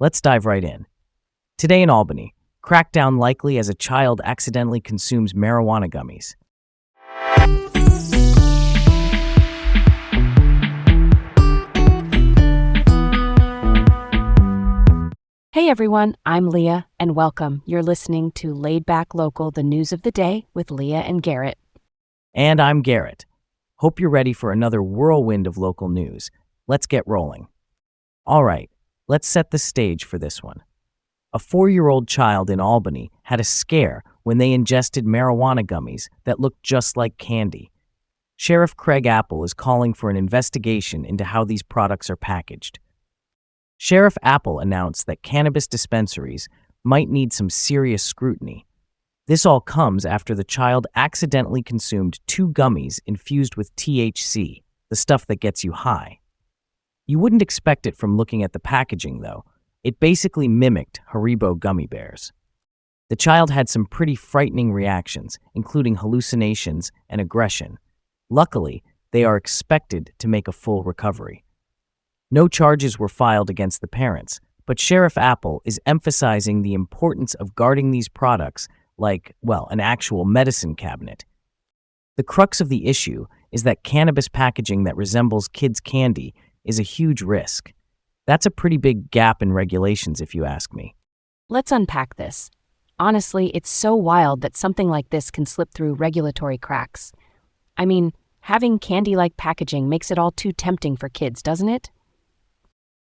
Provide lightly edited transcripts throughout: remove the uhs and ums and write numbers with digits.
Let's dive right in. Today in Albany, crackdown likely as a child accidentally consumes marijuana gummies. Hey everyone, I'm Leah, and welcome. You're listening to Laid Back Local, the news of the day with Leah and Garrett. And I'm Garrett. Hope you're ready for another whirlwind of local news. Let's get rolling. All right, let's set the stage for this one. A 4-year-old child in Albany had a scare when they ingested marijuana gummies that looked just like candy. Sheriff Craig Apple is calling for an investigation into how these products are packaged. Sheriff Apple announced that cannabis dispensaries might need some serious scrutiny. This all comes after the child accidentally consumed 2 gummies infused with THC, the stuff that gets you high. You wouldn't expect it from looking at the packaging, though. It basically mimicked Haribo gummy bears. The child had some pretty frightening reactions, including hallucinations and aggression. Luckily, they are expected to make a full recovery. No charges were filed against the parents, but Sheriff Apple is emphasizing the importance of guarding these products like, an actual medicine cabinet. The crux of the issue is that cannabis packaging that resembles kids' candy is a huge risk. That's a pretty big gap in regulations, if you ask me. Let's unpack this. Honestly, it's so wild that something like this can slip through regulatory cracks. I mean, having candy-like packaging makes it all too tempting for kids, doesn't it?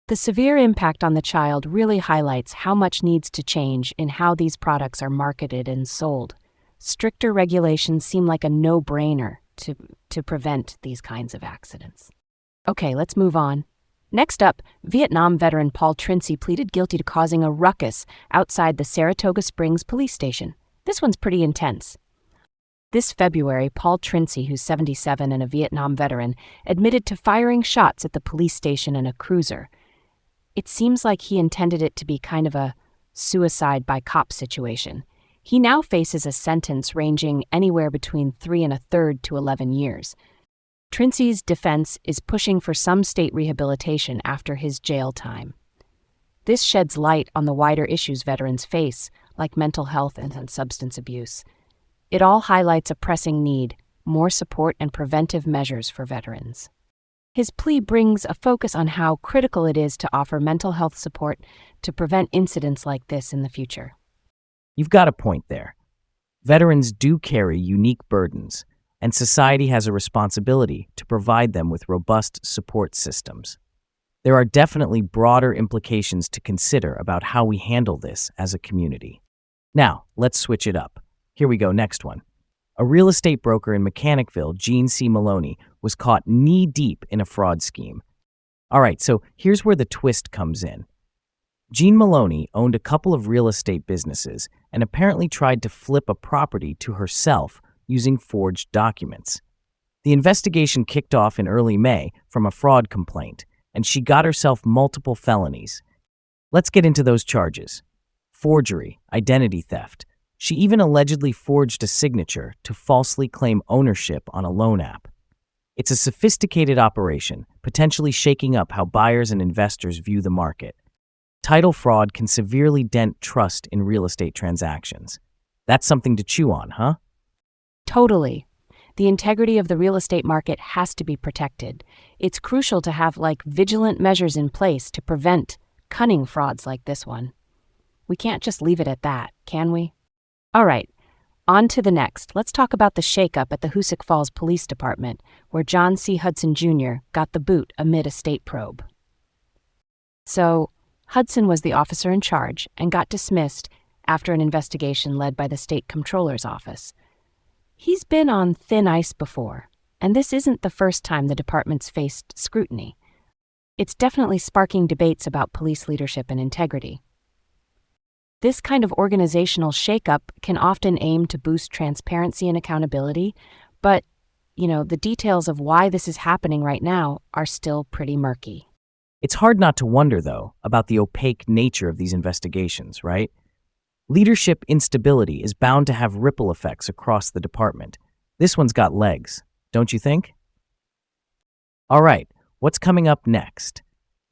The severe impact on the child really highlights how much needs to change in how these products are marketed and sold. Stricter regulations seem like a no-brainer to prevent these kinds of accidents. Okay, let's move on. Next up, Vietnam veteran Paul Trincy pleaded guilty to causing a ruckus outside the Saratoga Springs police station. This one's pretty intense. This February, Paul Trincy, who's 77 and a Vietnam veteran, admitted to firing shots at the police station and a cruiser. It seems like he intended it to be kind of a suicide by cop situation. He now faces a sentence ranging anywhere between 3 1/3 to 11 years. Trincy's defense is pushing for some state rehabilitation after his jail time. This sheds light on the wider issues veterans face, like mental health and substance abuse. It all highlights a pressing need, more support and preventive measures for veterans. His plea brings a focus on how critical it is to offer mental health support to prevent incidents like this in the future. You've got a point there. Veterans do carry unique burdens, and society has a responsibility to provide them with robust support systems. There are definitely broader implications to consider about how we handle this as a community. Now, let's switch it up. Here we go, next one. A real estate broker in Mechanicville, Gene C. Maloney, was caught knee-deep in a fraud scheme. All right, so here's where the twist comes in. Gene Maloney owned a couple of real estate businesses and apparently tried to flip a property to herself using forged documents. The investigation kicked off in early May from a fraud complaint, and she got herself multiple felonies. Let's get into those charges. Forgery, identity theft. She even allegedly forged a signature to falsely claim ownership on a loan app. It's a sophisticated operation, potentially shaking up how buyers and investors view the market. Title fraud can severely dent trust in real estate transactions. That's something to chew on, huh? Totally. The integrity of the real estate market has to be protected. It's crucial to have vigilant measures in place to prevent cunning frauds like this one. We can't just leave it at that, can we? All right, on to the next. Let's talk about the shakeup at the Hoosick Falls Police Department, where John C. Hudson Jr. got the boot amid a state probe. So, Hudson was the officer in charge and got dismissed after an investigation led by the state comptroller's office. He's been on thin ice before, and this isn't the first time the department's faced scrutiny. It's definitely sparking debates about police leadership and integrity. This kind of organizational shakeup can often aim to boost transparency and accountability, but, the details of why this is happening right now are still pretty murky. It's hard not to wonder, though, about the opaque nature of these investigations, right? Leadership instability is bound to have ripple effects across the department. This one's got legs, don't you think? All right, what's coming up next?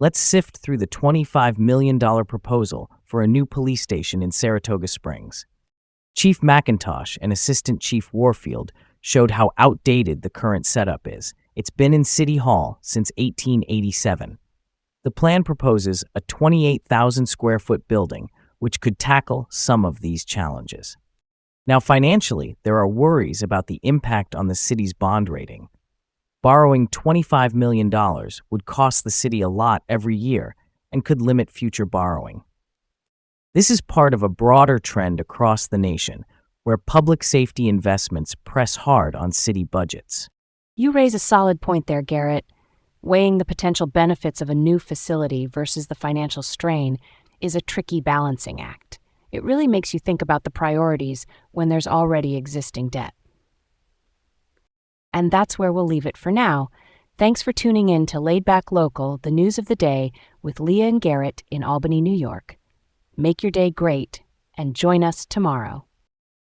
Let's sift through the $25 million proposal for a new police station in Saratoga Springs. Chief McIntosh and Assistant Chief Warfield showed how outdated the current setup is. It's been in City Hall since 1887. The plan proposes a 28,000 square foot building, which could tackle some of these challenges. Now, financially, there are worries about the impact on the city's bond rating. Borrowing $25 million would cost the city a lot every year and could limit future borrowing. This is part of a broader trend across the nation, where public safety investments press hard on city budgets. You raise a solid point there, Garrett. Weighing the potential benefits of a new facility versus the financial strain is a tricky balancing act. It really makes you think about the priorities when there's already existing debt. And that's where we'll leave it for now. Thanks for tuning in to Laid Back Local, the news of the day, with Leah and Garrett in Albany, New York. Make your day great, and join us tomorrow.